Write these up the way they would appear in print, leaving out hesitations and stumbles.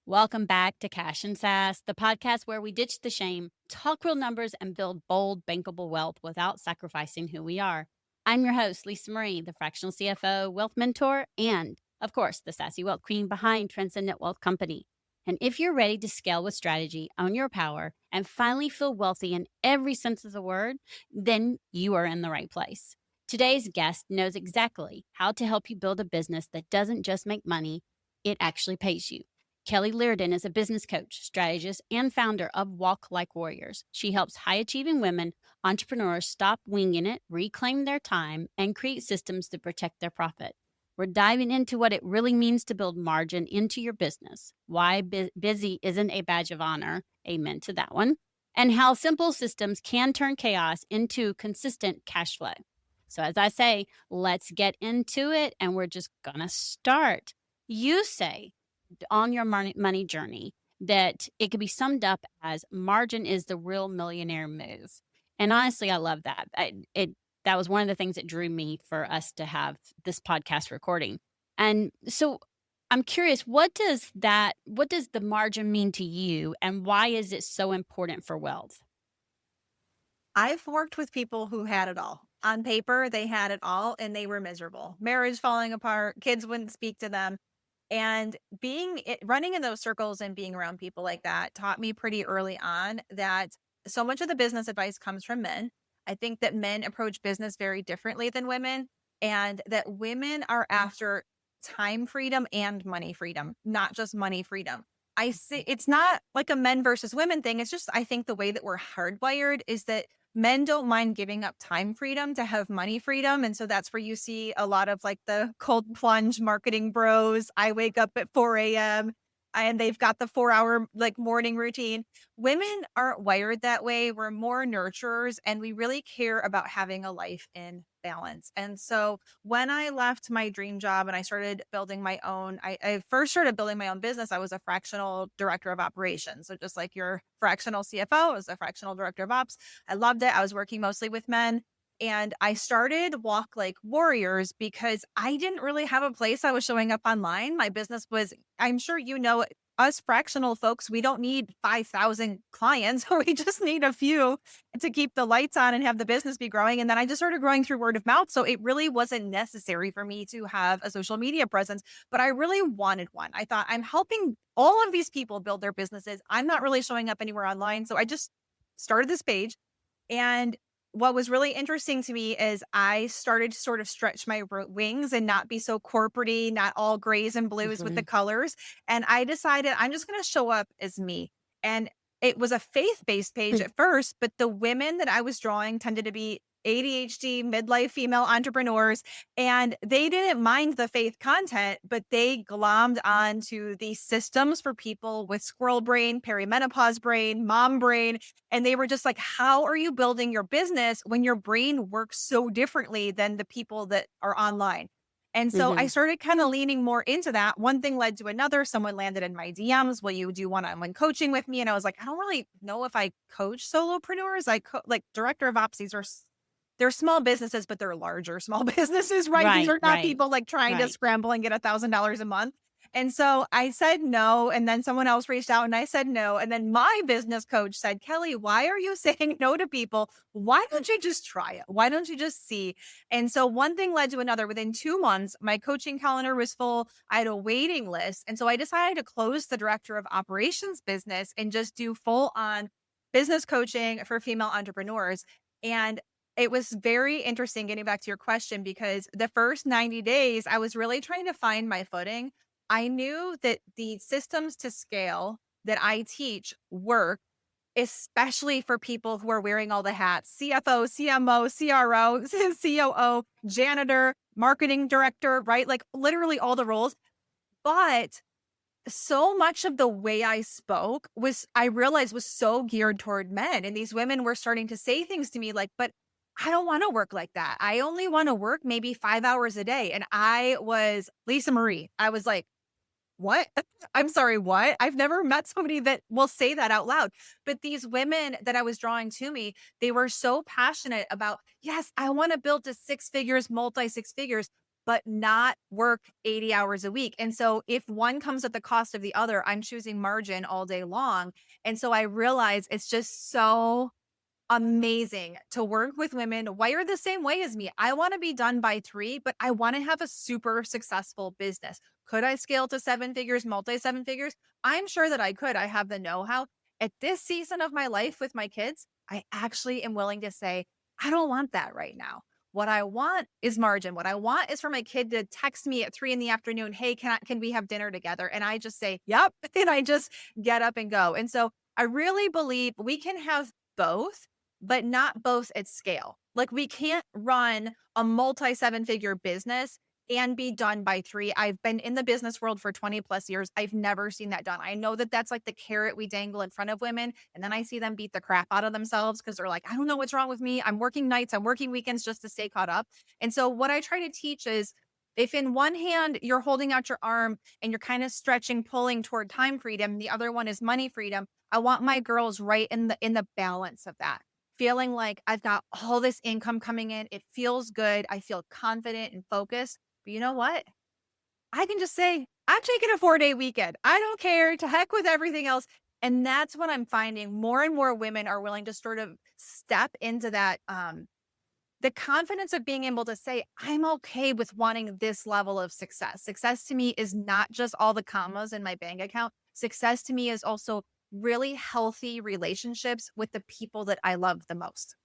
Welcome back to Cash and Sass, the podcast where we ditch the shame, talk real numbers, and build bold, bankable wealth without sacrificing who we are. I'm your host, Lisa Marie, the fractional CFO, wealth mentor, and, of course, the sassy wealth queen behind Transcendent Wealth Company. And if you're ready to scale with strategy, own your power, and finally feel wealthy in every sense of the word, then you are in the right place. Today's guest knows exactly how to help you build a business that doesn't just make money, it actually pays you. Kelly Leardon is a business coach, strategist, and founder of Walk Like Warriors. She helps high achieving women, entrepreneurs stop winging it, reclaim their time, and create systems to protect their profit. We're diving into what it really means to build margin into your business, why busy isn't a badge of honor, amen to that one, and how simple systems can turn chaos into consistent cash flow. So, as I say, let's get into it, and we're just gonna start. You say, on your money journey that it could be summed up as margin is the real millionaire move. And honestly, I love that. That was one of the things that drew me for us to have this podcast recording. And so I'm curious, what does the margin mean to you, and why is it so important for wealth? I've worked with people who had it all. On paper, they had it all and they were miserable. Marriage falling apart, kids wouldn't speak to them. And running in those circles and being around people like that taught me pretty early on that so much of the business advice comes from men. I think that men approach business very differently than women, and that women are after time freedom and money freedom, not just money freedom. I say it's not like a men versus women thing. It's just, I think the way that we're hardwired is that men don't mind giving up time freedom to have money freedom. And so that's where you see a lot of like the cold plunge marketing bros. I wake up at 4 a.m. and they've got the 4 hour like morning routine. Women aren't wired that way. We're more nurturers and we really care about having a life in balance. And so when I left my dream job and I started building my own, I first started building my own business. I was a fractional director of operations. So just like your fractional CFO, I was a fractional director of ops. I loved it. I was working mostly with men. And I started Walk Like Warriors because I didn't really have a place I was showing up online. My business was, I'm sure you know, us fractional folks, we don't need 5,000 clients. We just need a few to keep the lights on and have the business be growing. And then I just started growing through word of mouth. So it really wasn't necessary for me to have a social media presence, but I really wanted one. I thought I'm helping all of these people build their businesses. I'm not really showing up anywhere online. So I just started this page. And what was really interesting to me is I started to sort of stretch my wings and not be so corporate-y, not all grays and blues with the Mhm. colors. And I decided I'm just going to show up as me. And it was a faith-based page at first, but the women that I was drawing tended to be ADHD, midlife female entrepreneurs, and they didn't mind the faith content, but they glommed onto the systems for people with squirrel brain, perimenopause brain, mom brain. And they were just like, how are you building your business when your brain works so differently than the people that are online? And so I Mhm. started kind of leaning more into that. One thing led to another. Someone landed in my DMs. Will you do one-on-one coaching with me? And I was like, I don't really know if I coach solopreneurs. Like director of ops. They're small businesses, but they're larger small businesses, right? These Right, are not right, people like trying to right. scramble and get $1,000 a month. And so I said no. And then someone else reached out and I said no. And then my business coach said, Kelly, why are you saying no to people? Why don't you just try it? Why don't you just see? And so one thing led to another. Within 2 months, my coaching calendar was full. I had a waiting list. And so I decided to close the director of operations business and just do full on business coaching for female entrepreneurs. And it was very interesting getting back to your question because the first 90 days, I was really trying to find my footing. I knew that the systems to scale that I teach work, especially for people who are wearing all the hats: CFO, CMO, CRO, COO, janitor, marketing director, right? Like literally all the roles. But so much of the way I spoke was, I realized, was so geared toward men. And these women were starting to say things to me like, but I don't want to work like that. I only want to work maybe 5 hours a day. And I was Lisa Marie. I was like, what? I'm sorry, what? I've never met somebody that will say that out loud. But these women that I was drawing to me, they were so passionate about, yes, I want to build to six figures, multi six figures, but not work 80 hours a week. And so if one comes at the cost of the other, I'm choosing margin all day long. And so I realize it's just so amazing to work with women wired the same way as me. I want to be done by 3, but I want to have a super successful business. Could I scale to 7 figures, multi 7 figures? I'm sure that I could. I have the know-how. At this season of my life with my kids, I actually am willing to say, I don't want that right now. What I want is margin. What I want is for my kid to text me at 3 in the afternoon, "Hey, can we have dinner together?" And I just say, "Yep." And I just get up and go. And so I really believe we can have both, but not both at scale. Like, we can't run a multi 7-figure business and be done by 3. I've been in the business world for 20 plus years. I've never seen that done. I know that that's like the carrot we dangle in front of women. And then I see them beat the crap out of themselves because they're like, I don't know what's wrong with me. I'm working nights, I'm working weekends just to stay caught up. And so, what I try to teach is, if in one hand you're holding out your arm and you're kind of stretching, pulling toward time freedom, the other one is money freedom. I want my girls right in the balance of that, feeling like I've got all this income coming in. It feels good. I feel confident and focused. But you know what? I can just say, I'm taking a 4-day weekend. I don't care. To heck with everything else. And that's what I'm finding. More and more women are willing to sort of step into that, the confidence of being able to say, I'm okay with wanting this level of success. Success to me is not just all the commas in my bank account. Success to me is also really healthy relationships with the people that I love the most.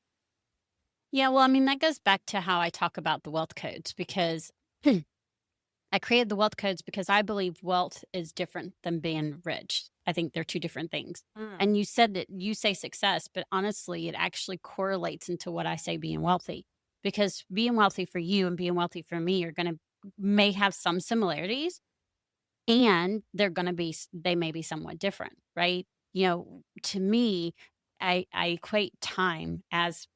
Yeah, well, I mean, that goes back to how I talk about the wealth codes because I created the wealth codes because I believe wealth is different than being rich. I think they're two different things. Mm. And you said that you say success, but honestly, it actually correlates into what I say being wealthy because being wealthy for you and being wealthy for me are going to may have some similarities and they're going to be they may be somewhat different, right? To me, I equate time as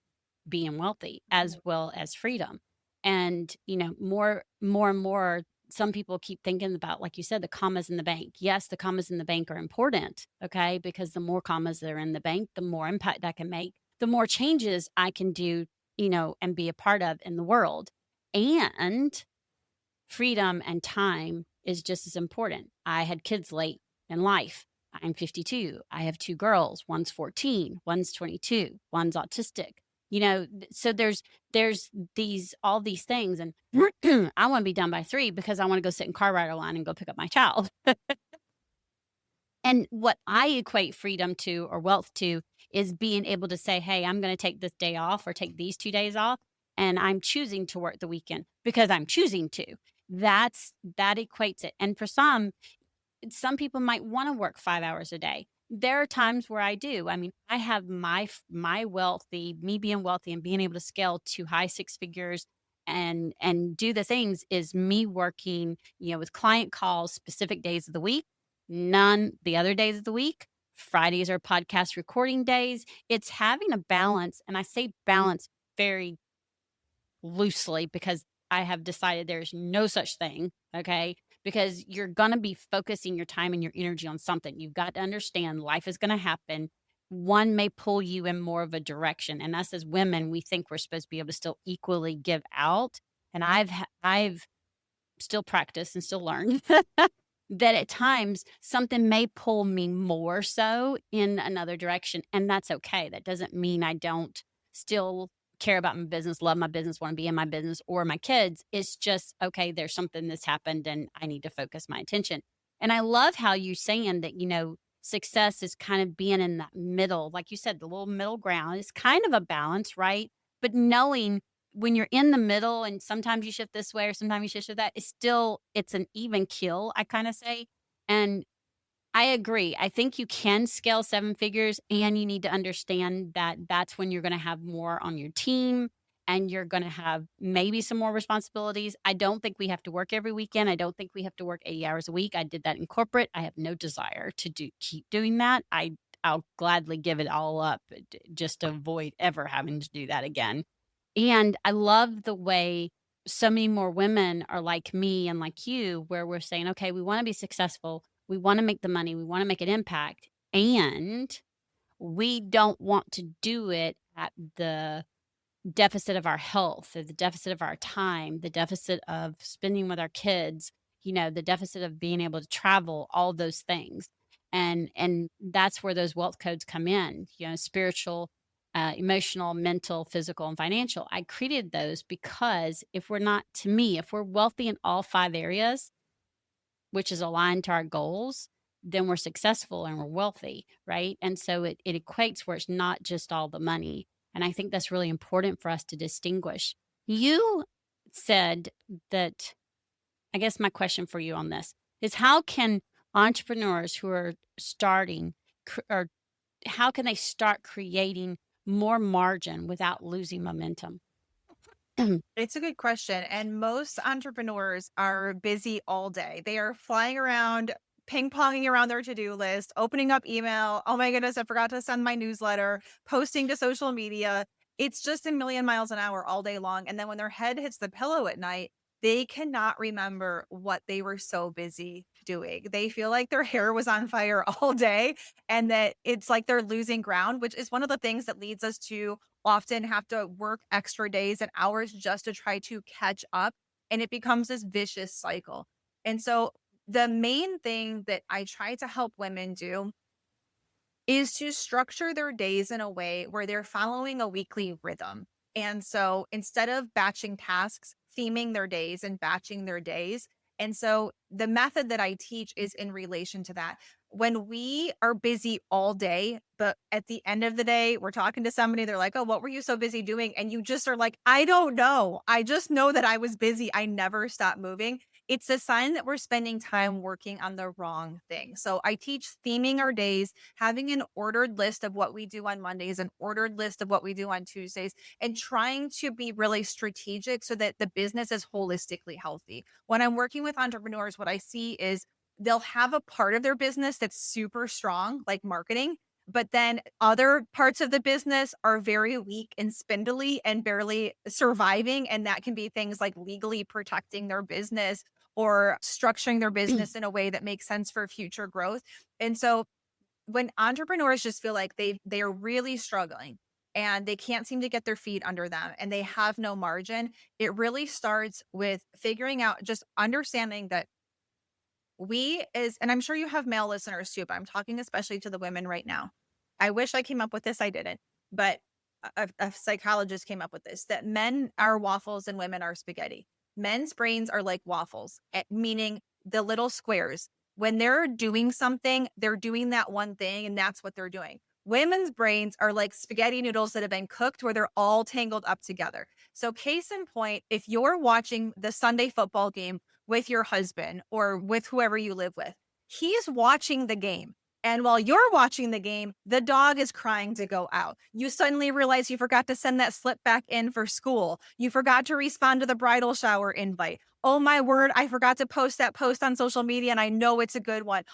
being wealthy as well as freedom. And, more and more, some people keep thinking about, like you said, the commas in the bank. Yes, the commas in the bank are important, okay? Because the more commas that are in the bank, the more impact I can make, the more changes I can do, and be a part of in the world. And freedom and time is just as important. I had kids late in life. I'm 52. I have 2 girls. One's 14, one's 22, one's autistic. So there's these all these things and I want to be done by 3 because I want to go sit in car rider line and go pick up my child. And what I equate freedom to or wealth to is being able to say, "Hey, I'm gonna take this day off or take these 2 days off, and I'm choosing to work the weekend because I'm choosing to." That equates it. And for some people might wanna work 5 hours a day. There are times where I do. I mean, I have my wealthy me being wealthy and being able to scale to high 6 figures and do the things is me working, with client calls specific days of the week, none the other days of the week. Fridays are podcast recording days. It's having a balance, and I say balance very loosely because I have decided there's no such thing, okay? Because you're gonna be focusing your time and your energy on something. You've got to understand life is gonna happen. One may pull you in more of a direction, and us as women, we think we're supposed to be able to still equally give out. And I've still practiced and still learn that at times something may pull me more so in another direction, and that's okay. That doesn't mean I don't still care about my business, love my business, want to be in my business or my kids. It's just, okay, there's something that's happened and I need to focus my attention. And I love how you saying that, success is kind of being in that middle, like you said, the little middle ground is kind of a balance, right? But knowing when you're in the middle and sometimes you shift this way or sometimes you shift that, it's an even kill, I kind of say. And I agree. I think you can scale 7 figures and you need to understand that that's when you're going to have more on your team and you're going to have maybe some more responsibilities. I don't think we have to work every weekend. I don't think we have to work 80 hours a week. I did that in corporate. I have no desire to keep doing that. I'll gladly give it all up just to avoid ever having to do that again. And I love the way so many more women are like me and like you, where we're saying, okay, we want to be successful. We want to make the money. We want to make an impact. And we don't want to do it at the deficit of our health, or the deficit of our time, the deficit of spending with our kids, the deficit of being able to travel, all those things. And that's where those wealth codes come in, spiritual, emotional, mental, physical, and financial. I created those because if we're not, to me, if we're wealthy in all five areas, which is aligned to our goals, then we're successful and we're wealthy, right? And so it equates where it's not just all the money. And I think that's really important for us to distinguish. You said that, I guess my question for you on this is, how can entrepreneurs who are starting, or how can they start creating more margin without losing momentum? It's a good question. And most entrepreneurs are busy all day. They are flying around, ping ponging around their to do list, opening up email. Oh my goodness, I forgot to send my newsletter, posting to social media. It's just a million miles an hour all day long. And then when their head hits the pillow at night, they cannot remember what they were so busy doing. They feel like their hair was on fire all day and that it's like they're losing ground, which is one of the things that leads us to often have to work extra days and hours just to try to catch up. And it becomes this vicious cycle. And so, the main thing that I try to help women do is to structure their days in a way where they're following a weekly rhythm. And so instead of batching tasks, theming their days and batching their days. And so the method that I teach is in relation to that. When we are busy all day, but at the end of the day, we're talking to somebody, they're like, "Oh, what were you so busy doing?" And you just are like, "I don't know. I just know that I was busy. I never stopped moving." It's a sign that we're spending time working on the wrong thing. So I teach theming our days, having an ordered list of what we do on Mondays, an ordered list of what we do on Tuesdays, and trying to be really strategic so that the business is holistically healthy. When I'm working with entrepreneurs, what I see is they'll have a part of their business that's super strong, like marketing. But then other parts of the business are very weak and spindly and barely surviving. And that can be things like legally protecting their business or structuring their business in a way that makes sense for future growth. And so when entrepreneurs just feel like they are really struggling and they can't seem to get their feet under them and they have no margin, it really starts with figuring out, just understanding that we is, and I'm sure you have male listeners too, but I'm talking especially to the women right now. I wish I came up with this, I didn't, but a psychologist came up with this, that men are waffles and women are spaghetti. Men's brains are like waffles, meaning the little squares. When they're doing something, they're doing that one thing and that's what they're doing. Women's brains are like spaghetti noodles that have been cooked where they're all tangled up together. So, case in point, if you're watching the Sunday football game with your husband or with whoever you live with, he's watching the game. And while you're watching the game, the dog is crying to go out. You suddenly realize you forgot to send that slip back in for school. You forgot to respond to the bridal shower invite. Oh my word, I forgot to post that post on social media and I know it's a good one.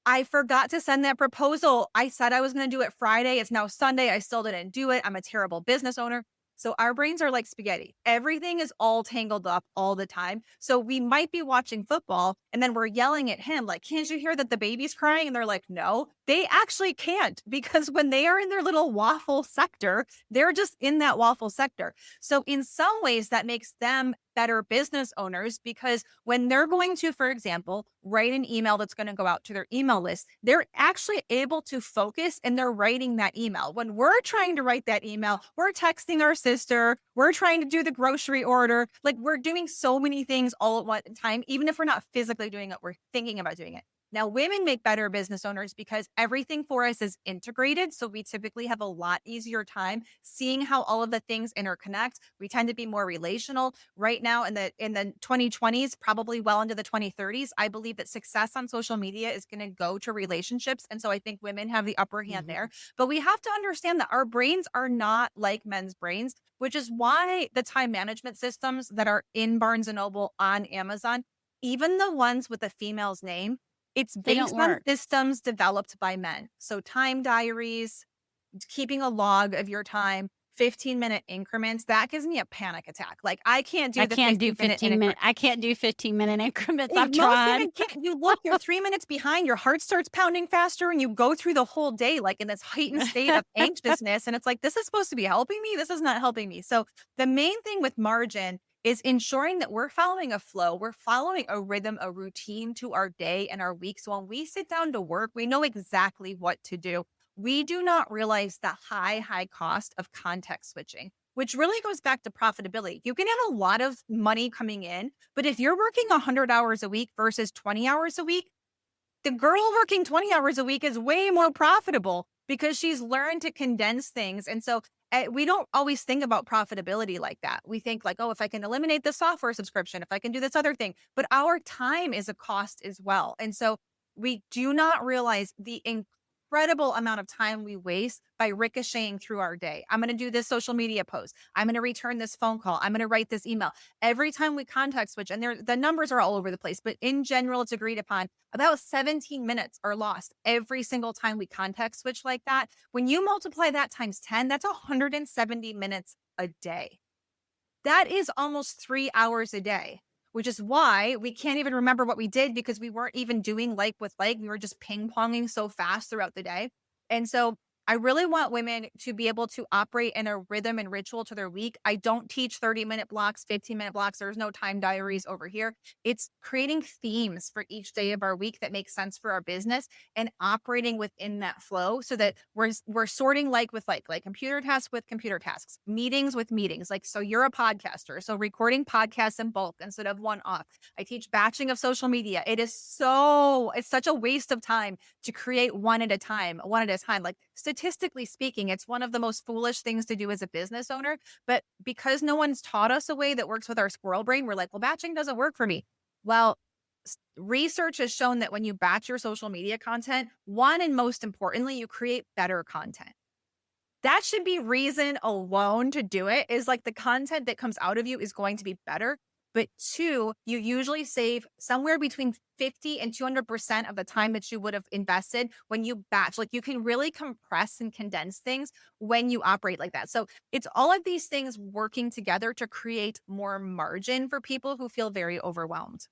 I forgot to send that proposal. I said I was going to do it Friday. It's now Sunday. I still didn't do it. I'm a terrible business owner. So our brains are like spaghetti. Everything is all tangled up all the time. So we might be watching football and then we're yelling at him like, "Can't you hear that the baby's crying?" And they're like, "No." They actually can't, because when they are in their little waffle sector, they're just in that waffle sector. So in some ways that makes them better business owners, because when they're going to, for example, write an email that's going to go out to their email list, they're actually able to focus and they're writing that email. When we're trying to write that email, we're texting our sister, we're trying to do the grocery order, like we're doing so many things all at one time. Even if we're not physically doing it, we're thinking about doing it. Now, women make better business owners because everything for us is integrated. So we typically have a lot easier time seeing how all of the things interconnect. We tend to be more relational. Right now in the 2020s, probably well into the 2030s, I believe that success on social media is going to go to relationships. And so I think women have the upper hand Mhm. there. But we have to understand that our brains are not like men's brains, which is why the time management systems that are in Barnes and Noble, on Amazon, even the ones with the female's name, it's They don't based on work. systems developed by men. So time diaries, keeping a log of your time, 15-minute increments, that gives me a panic attack. Like, I can't I do the can't do 15-minute 15 minute I can't do 15-minute increments. I've Most tried. women can't. You look, you're 3 minutes behind, your heart starts pounding faster, and you go through the whole day, like, in this heightened state of anxiousness, and it's like, "This is supposed to be helping me, this is not helping me." So, the main thing with margin is ensuring that we're following a flow, we're following a rhythm, a routine to our day and our week, so when we sit down to work, we know exactly what to do. We do not realize the high cost of context switching, which really goes back to profitability. You can have a lot of money coming in, but if you're working 100 hours a week versus 20 hours a week, the girl working 20 hours a week is way more profitable because she's learned to condense things. And so we don't always think about profitability like that. We think like, oh, if I can eliminate the software subscription, if I can do this other thing, but our time is a cost as well. And so we do not realize the incredible amount of time we waste by ricocheting through our day. I'm going to do this social media post. I'm going to return this phone call. I'm going to write this email. Every time we contact switch, and the numbers are all over the place, but in general, it's agreed upon about 17 minutes are lost every single time we context switch like that. When you multiply that times 10, that's 170 minutes a day. That is almost 3 hours a day, which is why we can't even remember what we did because we weren't even doing like with like. We were just ping ponging so fast throughout the day. And so I really want women to be able to operate in a rhythm and ritual to their week. I don't teach 30-minute blocks, 15-minute blocks. There's no time diaries over here. It's creating themes for each day of our week that make sense for our business and operating within that flow so that we're sorting like with like computer tasks with computer tasks, meetings with meetings. Like, so you're a podcaster, so recording podcasts in bulk instead of one off. I teach batching of social media. It's such a waste of time to create one at a time, one at a time. Like, statistically speaking, it's one of the most foolish things to do as a business owner. But because no one's taught us a way that works with our squirrel brain, we're like, well, batching doesn't work for me. Well, research has shown that when you batch your social media content, one, and most importantly, you create better content. That should be reason alone to do it, is like the content that comes out of you is going to be better. But two, you usually save somewhere between 50 and 200% of the time that you would have invested when you batch. Like, you can really compress and condense things when you operate like that. So it's all of these things working together to create more margin for people who feel very overwhelmed.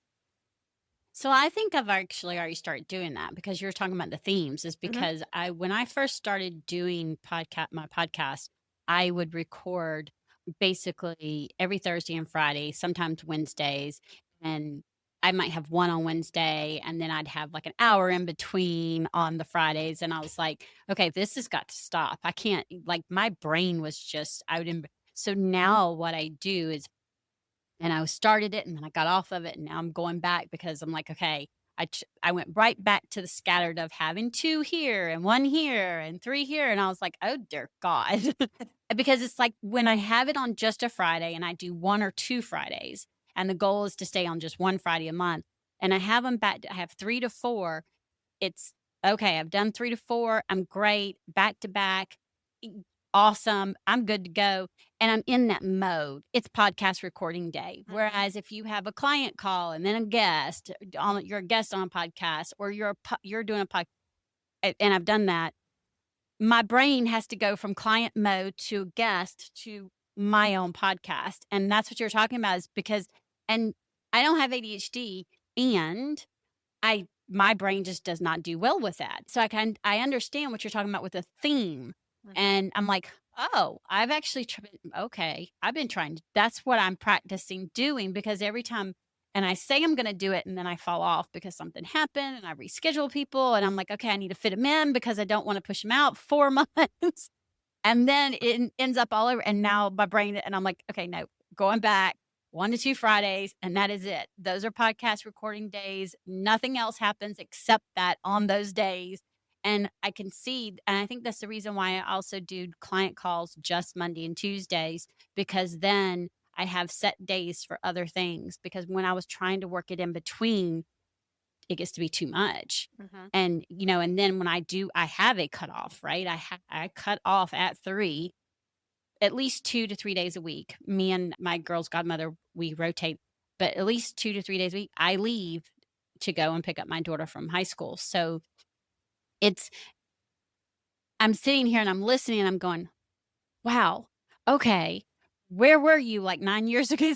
So I think I've actually already started doing that because you're talking about the themes is Mhm. because when I first started doing my podcast, I would record basically every Thursday and Friday, sometimes Wednesdays, and I might have one on Wednesday and then I'd have like an hour in between on the Fridays and I was like, okay, this has got to stop. I can't, like, my brain was just so now what I do is, and I started it and then I got off of it and now I'm going back because I'm like, okay, I went right back to the scattered of having 2 here and 1 here and 3 here, and I was like, "Oh, dear God." Because it's like when I have it on just a Friday and I do 1 or 2 Fridays, and the goal is to stay on just 1 Friday a month, and I have them back I have 3 to 4, it's okay, I've done 3 to 4, I'm great, back to back, e awesome, I'm good to go, and I'm in that mode. It's podcast recording day. Mhm. Whereas if you have a client call and then a guest you're a guest on a podcast or you're doing a pod and I've done that, my brain has to go from client mode to guest to my own podcast, and that's what you're talking about is because and I don't have ADHD, and my brain just does not do well with that. So I understand what you're talking about with a theme. Mhm. And I'm like, "Oh, I've actually okay, I've been trying to that's what I'm practicing doing because every time and I say I'm going to do it and then I fall off because something happened and I reschedule people and I'm like, "Okay, I need to fit them in because I don't want to push them out 4 months." And then it ends up all over and now my brain and I'm like, "Okay, no, going back 1 to 2 Fridays, and that is it. Those are podcast recording days. Nothing else happens except that on those days." And I can see and I think that's the reason why I also do client calls just Monday and Tuesdays because then I have set days for other things because when I was trying to work it in between, it gets to be too much. Mhm. And, and then when I have a cutoff, right? I cut off at 3 at least 2 to 3 days a week. Me and my girl's godmother, we rotate, but at least 2 to 3 days a week, I leave to go and pick up my daughter from high school. So it's I'm sitting here and I'm listening and I'm going, wow. okay, where were you like 9 years ago?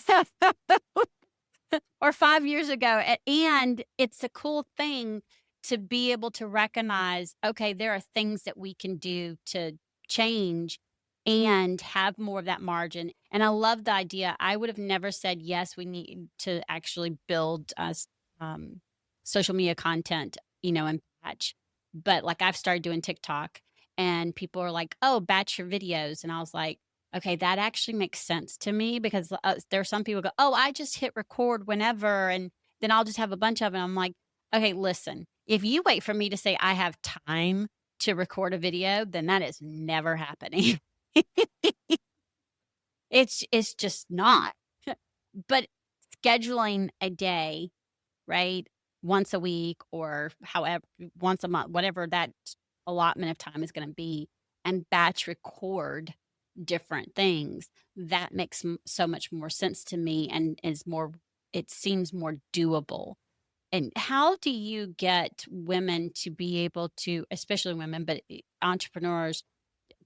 Or 5 years ago, and it's a cool thing to be able to recognize, okay, there are things that we can do to change and have more of that margin, and I love the idea. I would have never said, "Yes, we need to actually build us, social media content," and batch, but, like, I've started doing TikTok, and people are like, "Oh, batch your videos," and I was like, okay, that actually makes sense to me because, there are some people go, "Oh, I just hit record whenever, and then I'll just have a bunch of it." I'm like, "Okay, listen, if you wait for me to say I have time to record a video, then that is never happening." It's just not. But scheduling a day, right? Once a week or however once a month, whatever that allotment of time is gonna be, and batch record different things, that makes so much more sense to me and is more it seems more doable. And how do you get women to be able to, especially women, but entrepreneurs,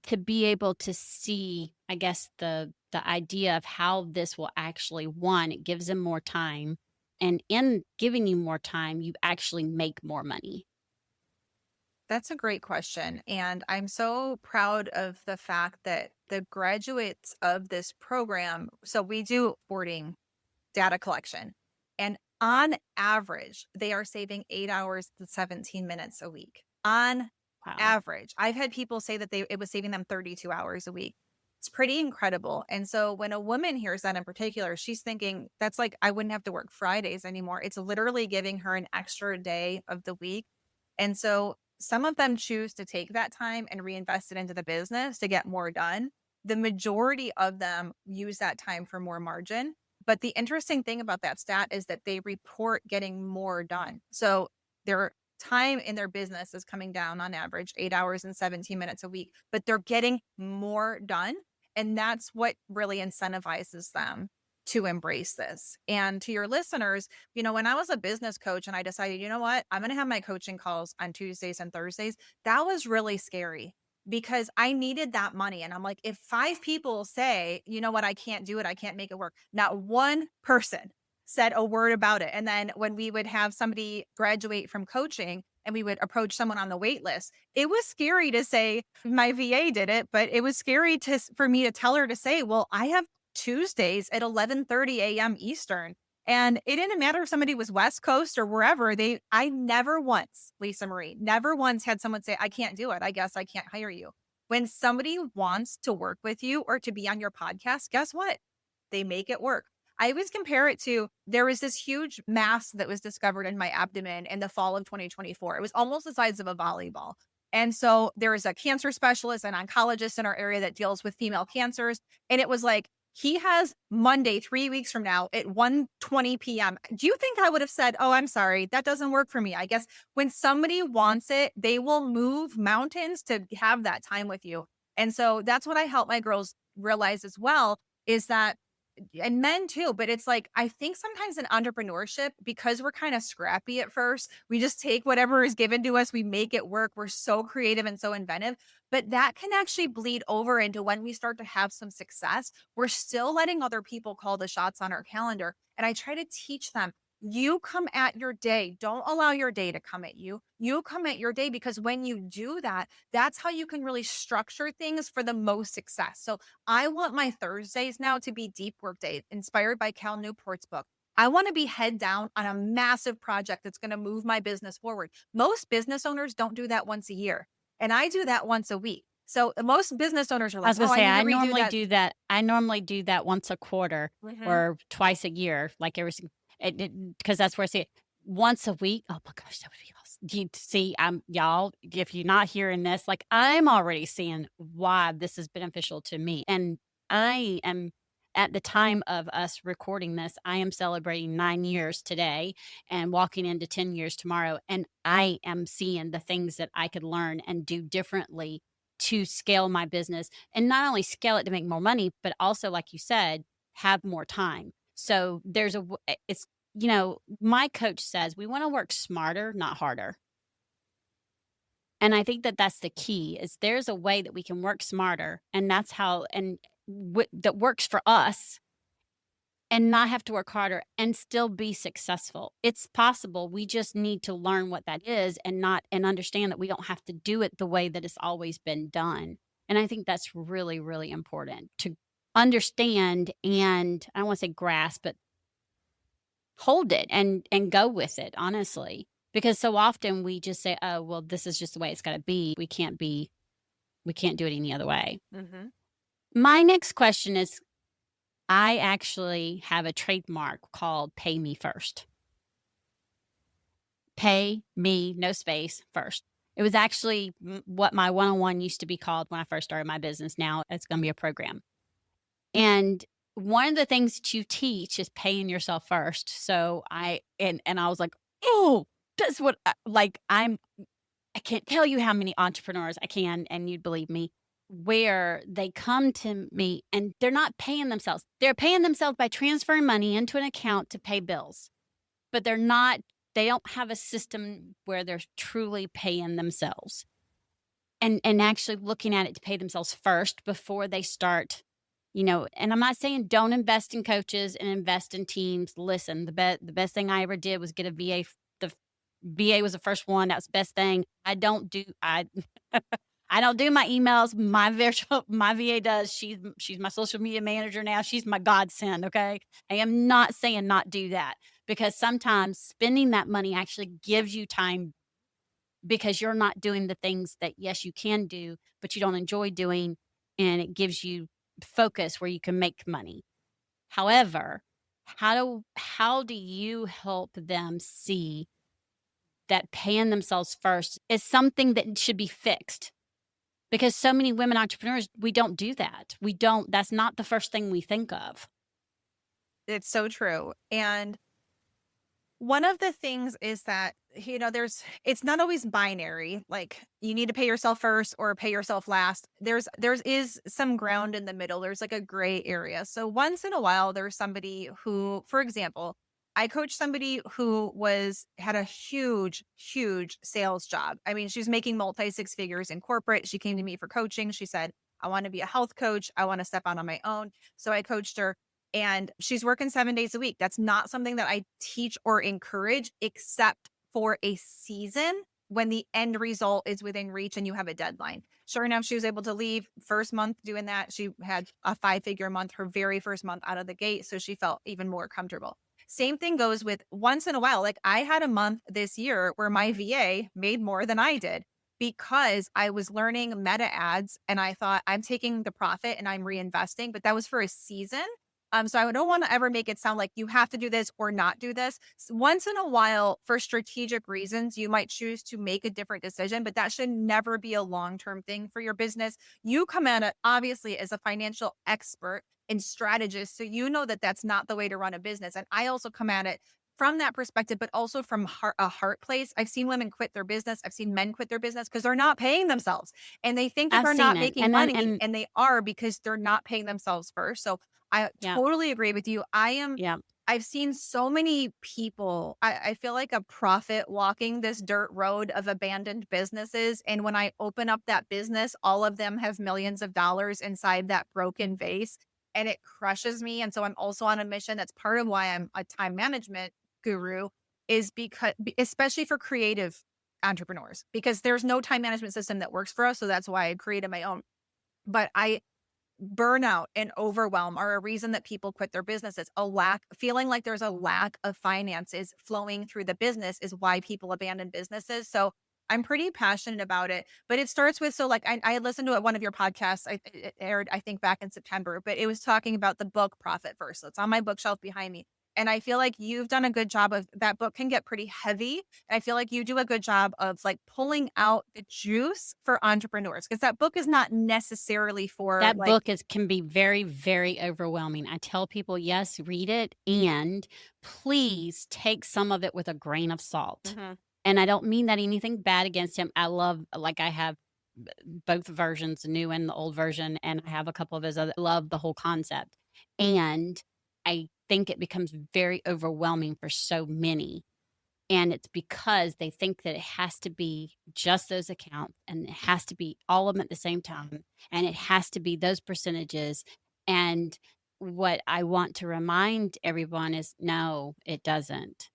to be able to see, I guess, the idea of how this will actually, one, it gives them more time, and in giving you more time, you actually make more money. That's a great question. And I'm so proud of the fact that the graduates of this program, so we do boarding data collection. And on average, they are saving 8 hours to 17 minutes a week. On Wow. average. I've had people say that it was saving them 32 hours a week. It's pretty incredible. And so when a woman hears that in particular, she's thinking that's like I wouldn't have to work Fridays anymore. It's literally giving her an extra day of the week. And so some of them choose to take that time and reinvest it into the business to get more done. The majority of them use that time for more margin. But the interesting thing about that stat is that they report getting more done. So their time in their business is coming down on average 8 hours and 17 minutes a week, but they're getting more done. And that's what really incentivizes them to embrace this. And to your listeners, when I was a business coach and I decided, you know what, I'm going to have my coaching calls on Tuesdays and Thursdays, that was really scary because I needed that money. And I'm like, if five people say, you know what, I can't do it, I can't make it work, not one person said a word about it. And then when we would have somebody graduate from coaching and we would approach someone on the wait list, it was scary to say my VA did it, but it was scary for me to tell her to say, well, I have Tuesdays at 11:30 a.m. Eastern. And it didn't matter if somebody was West Coast or wherever. I never once, Lisa Marie, never once had someone say, I can't do it. I guess I can't hire you. When somebody wants to work with you or to be on your podcast, guess what? They make it work. I always compare it to there was this huge mass that was discovered in my abdomen in the fall of 2024. It was almost the size of a volleyball. And so there is a cancer specialist and oncologist in our area that deals with female cancers. And it was like, he has Monday, 3 weeks from now at 1:20 p.m. Do you think I would have said, oh, I'm sorry, that doesn't work for me? I guess when somebody wants it, they will move mountains to have that time with you. And so that's what I help my girls realize as well is that and men too, but it's like I think sometimes in entrepreneurship, because we're kind of scrappy at first, we just take whatever is given to us, we make it work. We're so creative and so inventive, but that can actually bleed over into when we start to have some success. We're still letting other people call the shots on our calendar. And I try to teach them you come at your day. Don't allow your day to come at you. You come at your day because when you do that, that's how you can really structure things for the most success. So I want my Thursdays now to be deep work days, inspired by Cal Newport's book. I want to be head down on a massive project that's going to move my business forward. Most business owners don't do that once a year, and I do that once a week. So most business owners are I like, was gonna "Oh, I say, need to redo that." I normally do that once a quarter Mhm. or twice a year, like every single because that's where I see it. Once a week, oh my gosh, that would be awesome. Do you see, y'all, if you're not hearing this, like, I'm already seeing why this is beneficial to me, and I am at the time of us recording this, I am celebrating 9 years today and walking into 10 years tomorrow, and I am seeing the things that I could learn and do differently to scale my business, and not only scale it to make more money, but also, like you said, have more time. So there's it's, my coach says we want to work smarter, not harder. And I think that that's the key is there's a way that we can work smarter. And that's how, and that works for us and not have to work harder and still be successful. It's possible. We just need to learn what that is and understand that we don't have to do it the way that it's always been done. And I think that's really, really important to understand, and I don't want to say grasp, but hold it and go with it, honestly. Because so often we just say, "Oh, well, this is just the way it's got to be. We can't do it any other way." Mhm. My next question is, I actually have a trademark called Pay Me First. Pay me, no space, first. It was actually what my one on one used to be called when I first started my business. Now it's going to be a program. And one of the things that you teach is paying yourself first. So and I was like, oh, that's what I can't tell you how many entrepreneurs I can, and you'd believe me, where they come to me and they're not paying themselves. They're paying themselves by transferring money into an account to pay bills, but they don't have a system where they're truly paying themselves and actually looking at it to pay themselves first before they start. And I'm not saying don't invest in coaches and invest in teams. Listen, the best thing I ever did was get a VA. The VA was the first one. That was the best thing. I don't do my emails. My VA does. She's my social media manager now. She's my godsend. Okay, I am not saying not do that, because sometimes spending that money actually gives you time because you're not doing the things that, yes, you can do, but you don't enjoy doing, and it gives you focus where you can make money. However, how do you help them see that paying themselves first is something that should be fixed? Because so many women entrepreneurs, we don't do that. We don't That's not the first thing we think of. It's so true. And one of the things is that, it's not always binary. Like you need to pay yourself first or pay yourself last. There is some ground in the middle. There's like a gray area. So once in a while, there's somebody who, for example, I coached somebody who had a huge, huge sales job. I mean, she was making multi six figures in corporate. She came to me for coaching. She said, I want to be a health coach. I want to step out on my own. So I coached her and she's working 7 days a week. That's not something that I teach or encourage, except for a season when the end result is within reach and you have a deadline. Sure enough, she was able to leave first month doing that. She had a 5-figure month, her very first month out of the gate. So she felt even more comfortable. Same thing goes with once in a while. Like I had a month this year where my VA made more than I did because I was learning meta ads and I thought I'm taking the profit and I'm reinvesting, but that was for a season. So I don't want to ever make it sound like you have to do this or not do this. Once in a while, for strategic reasons, you might choose to make a different decision, but that should never be a long-term thing for your business. You come at it obviously as a financial expert and strategist, so you know that that's not the way to run a business. And I also come at it from that perspective, but also from a heart place. I've seen women quit their business. I've seen men quit their business because they're not paying themselves, and they think that I've they're seen not it. making And then money, and and they are because they're not paying themselves first. So I yeah, totally agree with you. yeah. I've seen so many people. I feel like a prophet walking this dirt road of abandoned businesses. And when I open up that business, all of them have millions of dollars inside that broken vase. And it crushes me. And so I'm also on a mission. That's part of why I'm a time management guru, is because, especially for creative entrepreneurs, because there's no time management system that works for us. So that's why I created my own. But burnout and overwhelm are a reason that people quit their businesses. Feeling like there's a lack of finances flowing through the business is why people abandon businesses. So I'm pretty passionate about it, but it starts with, so like I listened to one of your podcasts. It aired, I think, back in September, but it was talking about the book Profit First. So it's on my bookshelf behind me. And I feel like you've done a good job of that. Book can get pretty heavy. And I feel like you do a good job of like pulling out the juice for entrepreneurs, because that book is not necessarily for That like, book can be very, very overwhelming. I tell people, yes, read it, and please take some of it with a grain of salt. mhm. And I don't mean that anything bad against him. I have both versions, the new and the old version, and I have a couple of his other. I love the whole concept. And I think it becomes very overwhelming for so many. And it's because they think that it has to be just those accounts and it has to be all of them at the same time. And it has to be those percentages. And what I want to remind everyone is no, it doesn't.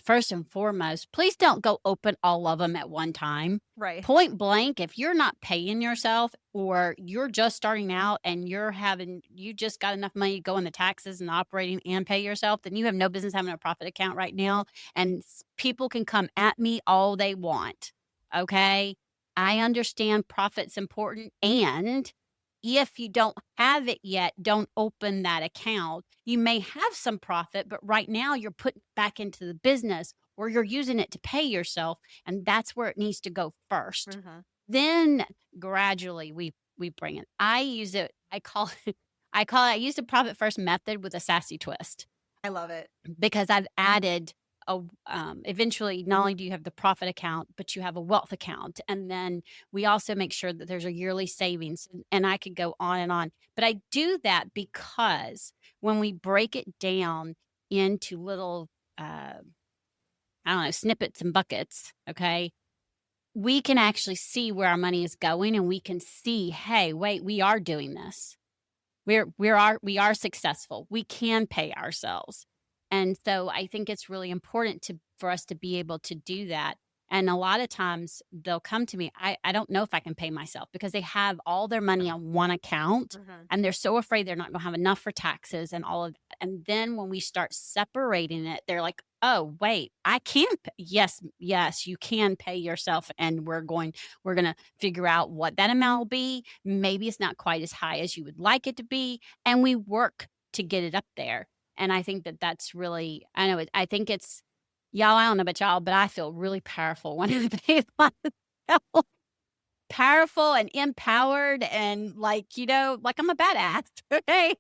First and foremost, please don't go open all of them at one time. Right. Point blank, if you're not paying yourself or you're just starting out and you just got enough money to go in the taxes and operating and pay yourself, then you have no business having a profit account right now. And people can come at me all they want. Okay. I understand profit's important. And if you don't have it yet, don't open that account. You may have some profit, but right now you're putting it back into the business or you're using it to pay yourself, and that's where it needs to go first. Mhm. Then gradually we bring it. I use it. I use the profit first method with a sassy twist I love it. because I've added eventually not only do you have the profit account, but you have a wealth account. And then we also make sure that there's a yearly savings. And I could go on and on. But I do that because when we break it down into little, I don't know, snippets and buckets, okay, we can actually see where our money is going and we can see, hey, wait, we are doing this. We are successful. We can pay ourselves. And so I think it's really important for us to be able to do that. And a lot of times they'll come to me, I don't know if I can pay myself because they have all their money on one account Mhm. and they're so afraid they're not going to have enough for taxes and all of that. And then when we start separating it, they're like, oh, wait, I can't. Yes, yes, you can pay yourself. And we're going to figure out what that amount will be. Maybe it's not quite as high as you would like it to be. And we work to get it up there. And I think that that's really, I know, I think it's, y'all, I don't know about y'all, but I feel really powerful when I pay myself. Powerful and empowered and like I'm a badass. Okay.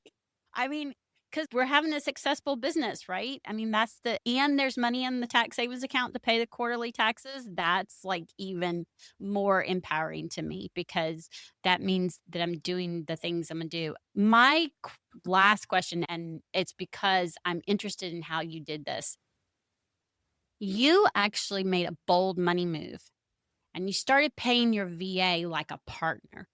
I mean, because we're having a successful business, right? I mean, and there's money in the tax savings account to pay the quarterly taxes. That's like even more empowering to me because that means that I'm doing the things I'm going to do. Last question, and it's because I'm interested in how you did this. You actually made a bold money move and you started paying your VA like a partner.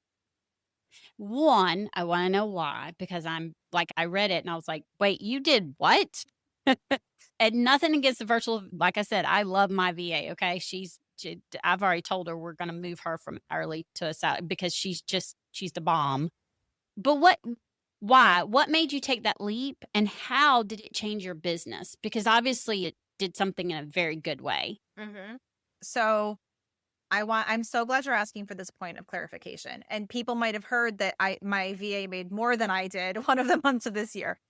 One, I want to know why because I read it and I was like, wait, you did what? And nothing against the virtual. Like I said, I love my VA. Okay. I've already told her we're going to move her from hourly to a salary because she's the bomb. But what made you take that leap and how did it change your business? Because obviously it did something in a very good way. Mhm. So I'm so glad you're asking for this point of clarification. And people might have heard that my VA made more than I did one of the months of this year.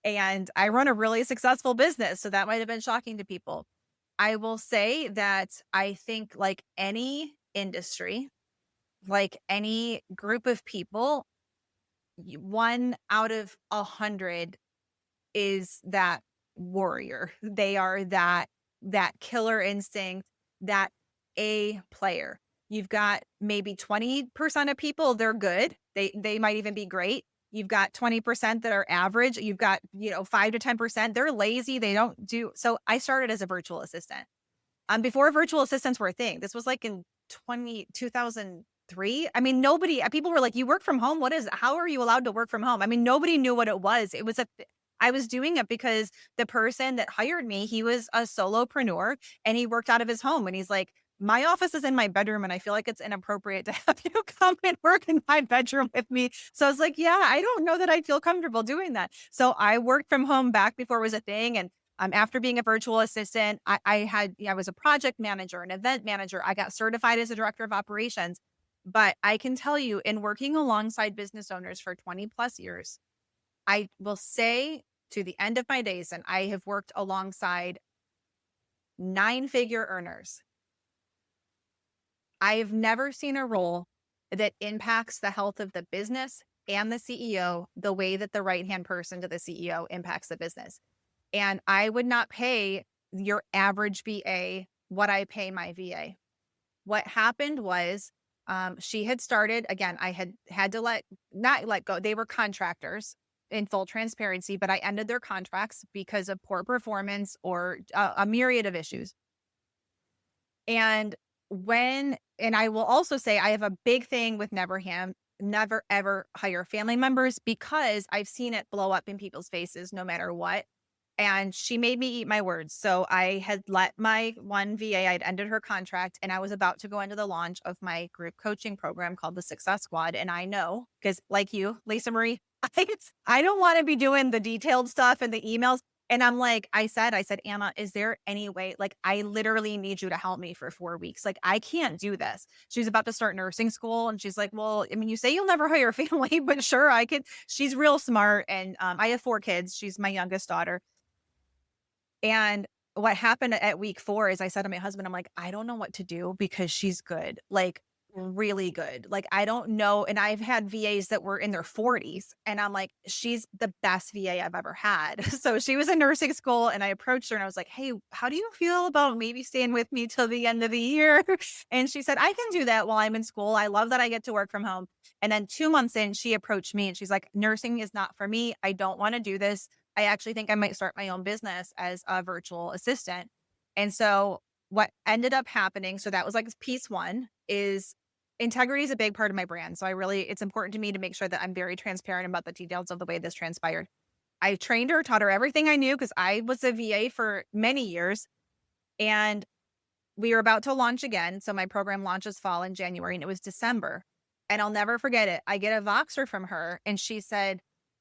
And I run a really successful business, so that might have been shocking to people. I will say that I think like any industry, like any group of people, one out of 100 is that warrior. They are that killer instinct, that A player. You've got maybe 20% of people, they're good. They might even be great. You've got 20% that are average. You've got, 5 to 10%, they're lazy. They don't do. So I started as a virtual assistant. Before virtual assistants were a thing. This was like in 2003. I mean, nobody people were like, "You work from home? What is how are you allowed to work from home?" I mean, nobody knew what it was. I was doing it because the person that hired me, he was a solopreneur and he worked out of his home and he's like, "My office is in my bedroom and I feel like it's inappropriate to have you come and work in my bedroom with me." So I was like, "Yeah, I don't know that I feel comfortable doing that." So I worked from home back before it was a thing, and after being a virtual assistant, I was a project manager, an event manager. I got certified as a director of operations. But I can tell you, in working alongside business owners for 20 plus years, I will say to the end of my days, and I have worked alongside 9-figure earners. I have never seen a role that impacts the health of the business and the CEO the way that the right hand person to the CEO impacts the business. And I would not pay your average VA what I pay my VA. What happened was, she had started again, I had to not let go. They were contractors in full transparency, but I ended their contracts because of poor performance or a myriad of issues. And I will also say I have a big thing with never ever hire family members because I've seen it blow up in people's faces no matter what. And she made me eat my words. So I had let my one VA, I'd ended her contract and I was about to go into the launch of my group coaching program called the Success Squad. And I know, because like you, Lisa Marie, I don't want to be doing the detailed stuff and the emails. And I'm like, I said, Anna, is there any way? Like, I literally need you to help me for 4 weeks. Like, I can't do this. She was about to start nursing school. And she's like, well, I mean, you say you'll never hire a family, but sure, I could. She's real smart. And I have 4 kids. She's my youngest daughter. And what happened at week 4 is I said to my husband, I'm like, I don't know what to do because she's good, like really good. Like, I don't know. And I've had VAs that were in their 40s. And I'm like, she's the best VA I've ever had. So she was in nursing school and I approached her and I was like, hey, how do you feel about maybe staying with me till the end of the year? And she said, I can do that while I'm in school. I love that I get to work from home. And then 2 months in, she approached me and she's like, nursing is not for me. I don't want to do this. I actually think I might start my own business as a virtual assistant. And so what ended up happening, so that was like piece one, is integrity is a big part of my brand. So it's important to me to make sure that I'm very transparent about the details of the way this transpired. I trained her, taught her everything I knew because I was a VA for many years. And we were about to launch again. So my program launches fall in January and it was December. And I'll never forget it. I get a Voxer from her and she said,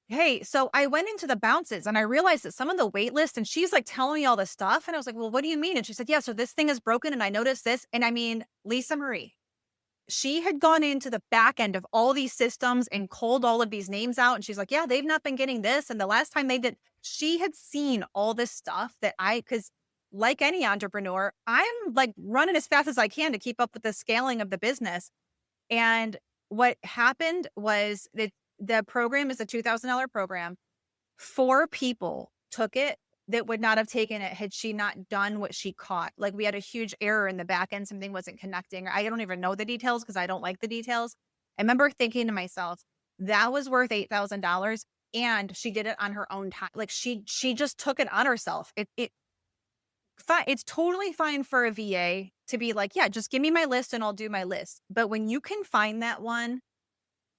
hey, so I went into the bounces and I realized that some of the wait list and she's like telling me all this stuff. And I was like, well, what do you mean? And she said, yeah, so this thing is broken and I noticed this. And I mean, Lisa Marie, she had gone into the back end of all these systems and culled all of these names out. And she's like, yeah, they've not been getting this. And the last time they did, she had seen all this stuff because like any entrepreneur, I'm like running as fast as I can to keep up with the scaling of the business. And what happened was that the program is a $2,000 program. 4 people took it that would not have taken it had she not done what she caught. Like, we had a huge error in the back end, something wasn't connecting. I don't even know the details because I don't like the details. I remember thinking to myself, that was worth $8,000 and she did it on her own time. Like, she just took it on herself. It's totally fine for a VA to be like, yeah, just give me my list and I'll do my list. But when you can find that one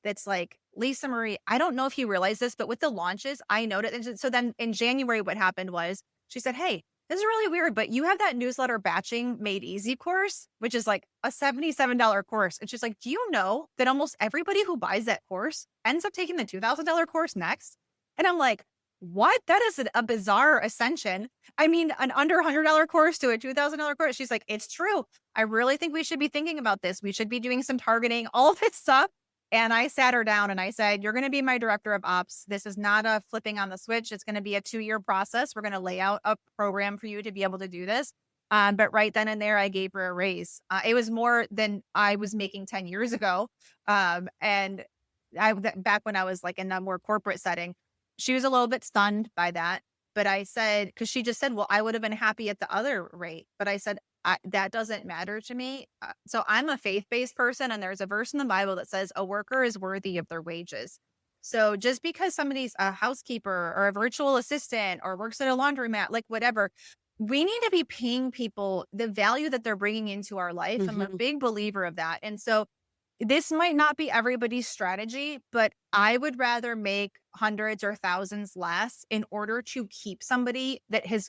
that's like, Lisa Marie, I don't know if you realize this, but with the launches, I noticed. And so then in January, what happened was she said, hey, this is really weird, but you have that newsletter batching made easy course, which is like a $77 course. And she's like, do you know that almost everybody who buys that course ends up taking the $2,000 course next? And I'm like, what? That is a bizarre ascension. I mean, an under $100 course to a $2,000 course. She's like, it's true. I really think we should be thinking about this. We should be doing some targeting, all this stuff. And I sat her down and I said, you're going to be my director of ops. This is not a flipping on the switch. It's going to be a 2-year process. We're going to lay out a program for you to be able to do this. But right then and there, I gave her a raise. It was more than I was making 10 years ago. And back when I was like in a more corporate setting, she was a little bit stunned by that. But I said, because she just said, well, I would have been happy at the other rate. But I said, that doesn't matter to me. So I'm a faith-based person, and there's a verse in the Bible that says a worker is worthy of their wages. So just because somebody's a housekeeper or a virtual assistant or works at a laundromat, like whatever, we need to be paying people the value that they're bringing into our life. I'm a Mhm. big believer of that. And so this might not be everybody's strategy, but I would rather make hundreds or thousands less in order to keep somebody that has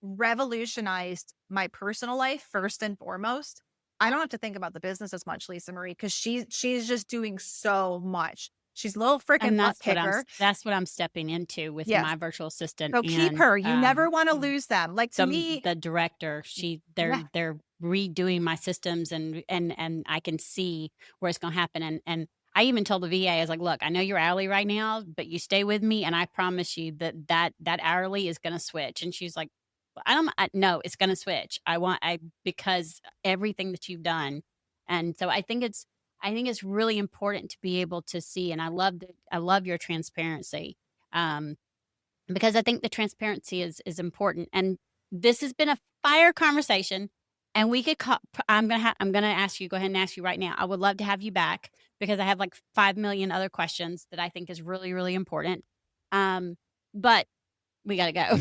revolutionized my personal life first and foremost. I don't have to think about the business as much, Lisa Marie, because she's just doing so much. She's a little freaking And butt kicker. that's what I'm stepping into with Yes. my virtual assistant So keep and, her. You never want to lose them. Like, to me, the director. yeah. They're redoing my systems and I can see where it's gonna happen, and I even told the VA, I was like, "Look, I know you're hourly right now, but you stay with me, and I promise you that hourly is gonna switch." And she's like, no, it's gonna switch. Because everything that you've done." And so I think it's really important to be able to see, and I love your transparency, um, because I think the transparency is important. And this has been a fire conversation, and we could I'm gonna ask you, go ahead and ask you right now. I would love to have you back because I have like 5 million other questions that I think is really, really important. But we gotta go.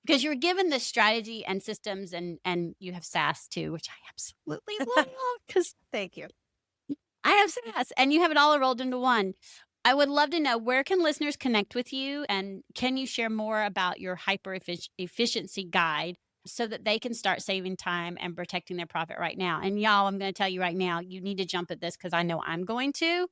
Because you're given the strategy and systems and you have SaaS too, which I absolutely love. Because Thank you. I have SaaS, and you have it all rolled into one. I would love to know, where can listeners connect with you, and can you share more about your efficiency guide so that they can start saving time and protecting their profit right now? And y'all, I'm going to tell you right now, you need to jump at this because I know I'm going to.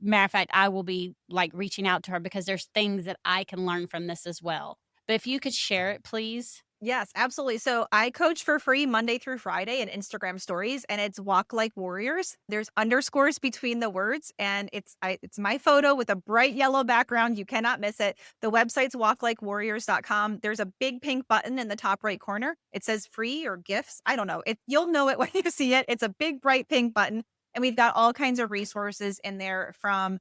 Matter of fact, I will be like reaching out to her because there's things that I can learn from this as well. But if you could share it, please. Yes, absolutely. So I coach for free Monday through Friday in Instagram stories, and it's walk like warriors. There's underscores between the words, and it's my photo with a bright yellow background. You cannot miss it. The website's walklikewarriors.com. There's a big pink button in the top right corner. It says free or gifts. I don't know. You'll know it when you see it. It's a big bright pink button, and we've got all kinds of resources in there from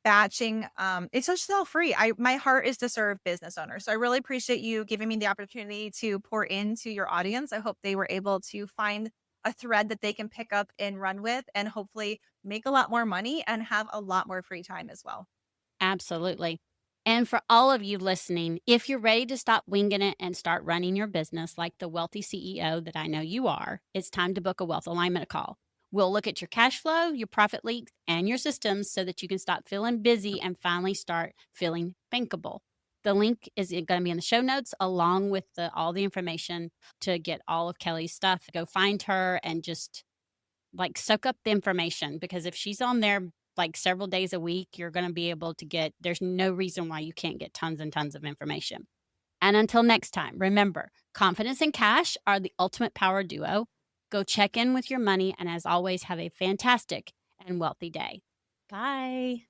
batching. It's just all free. My heart is to serve business owners. So I really appreciate you giving me the opportunity to pour into your audience. I hope they were able to find a thread that they can pick up and run with and hopefully make a lot more money and have a lot more free time as well. Absolutely. And for all of you listening, if you're ready to stop winging it and start running your business like the wealthy CEO that I know you are, it's time to book a wealth alignment call. We'll look at your cash flow, your profit leaks, and your systems so that you can stop feeling busy and finally start feeling bankable. The link is going to be in the show notes along with all the information to get all of Kelly's stuff. Go find her and just like soak up the information, because if she's on there like several days a week, you're going to be able to there's no reason why you can't get tons and tons of information. And until next time, remember, confidence and cash are the ultimate power duo. Go check in with your money. And as always, have a fantastic and wealthy day. Bye.